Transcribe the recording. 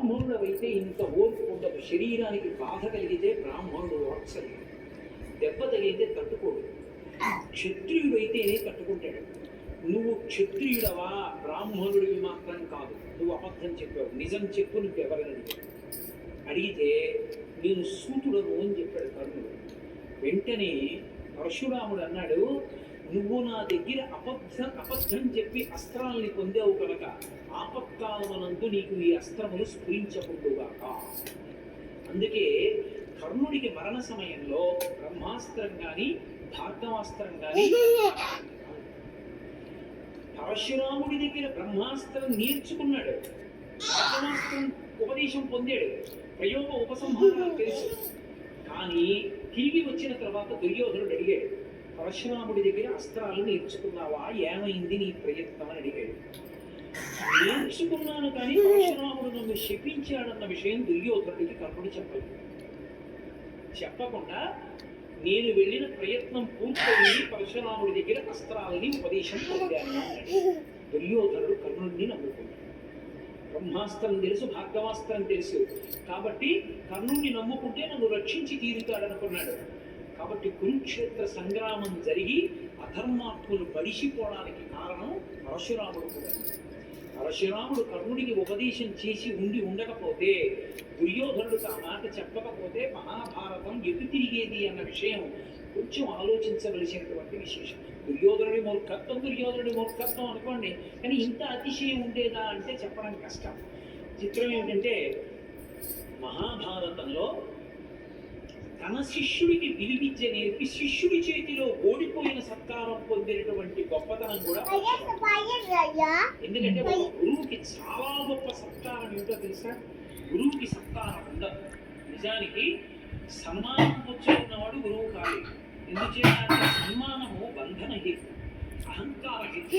బ్రాహ్మణుడవైతే ఇంత ఓర్పు ఉండదు. శరీరానికి బాధ కలిగితే బ్రాహ్మణుడు ఓర్చలేడు, దెబ్బ తగిలితే తట్టుకోడు. క్షత్రియుడైతేనే తట్టుకుంటాడు. నువ్వు క్షత్రియుడవా, బ్రాహ్మణుడివి మాత్రం కాదు. నువ్వు అబద్ధం చెప్పావు, నిజం చెప్పు. నువ్వు ఎవరిని అడిగితే నేను సూతుడను అని చెప్పాడు కర్ణుడు. వెంటనే పరశురాముడు అన్నాడు, నువ్వు నా దగ్గర అబద్ధం చెప్పి అస్త్రాలని పొందావు కనుక ఆపత్కాలమనందు నీకు ఈ అస్త్రములు స్ఫురించకుండుగాక. అందుకే కర్ణుడికి మరణ సమయంలో బ్రహ్మాస్త్రం కానీ భార్గవాస్త్రం కానీ, పరశురాముడి దగ్గర బ్రహ్మాస్త్రం నేర్చుకున్నాడు, భార్గవాస్త్రం ఉపదేశం పొందాడు, ప్రయోగ ఉపసంహారాలు తెలుసు. కానీ తిరిగి వచ్చిన తర్వాత దుర్యోధనుడు అడిగాడు, పరశురాముడి దగ్గర అస్త్రాలు నేర్చుకున్నావా, ఏమైంది నీ ప్రయత్నం అని అడిగాడు. నేర్చుకున్నాను కానీ పరశురాముడు నన్ను శపించాడన్న విషయం దుర్యోధనుడికి కర్ణుడు చెప్పలేదు. చెప్పకుండా నేను వెళ్ళిన ప్రయత్నం పూర్తయింది, పరశురాముడి దగ్గర అస్త్రాలని ఉపదేశం పొందాను అన్నాడు. దుర్యోధనుడు కర్ణుడిని నమ్ముకున్నాడు. బ్రహ్మాస్త్రం తెలుసు, భార్గవాస్త్రం తెలుసు, కాబట్టి కర్ణుడిని నమ్ముకుంటే నన్ను రక్షించి తీరుతాడనుకున్నాడు. కాబట్టి కురుక్షేత్ర సంగ్రామం జరిగి అధర్మాత్ములు బడిసిపోవడానికి కారణం పరశురాముడు కూడా. పరశురాముడు కర్ణుడికి ఉపదేశం చేసి ఉండకపోతే, దుర్యోధనుడికి ఆ మాట చెప్పకపోతే మహాభారతం ఎటు తిరిగేది అన్న విషయం కొంచెం ఆలోచించవలసినటువంటి విశేషం. దుర్యోధనుడి మూర్ఖత్వం అనుకోండి, కానీ ఇంత అతిశయం ఉండేదా అంటే చెప్పడం కష్టం. చిత్రం ఏమిటంటే, మహాభారతంలో తన శిష్యుడికి విలువిద్య నేర్పి శిష్యుడి చేతిలో ఓడిపోయిన సత్కారం పొందినటువంటి గొప్పతనం కూడా. ఎందుకంటే ఒక గురువుకి చాలా గొప్ప సత్కారం ఏమిటో తెలుసా? గురువుకి సత్కారం ఉండదు. నిజానికి సన్మానం వచ్చుకున్నవాడు గురువు కాదు. ఎందుచేత సన్మానము బంధన హేతు, అహంకార హేతు.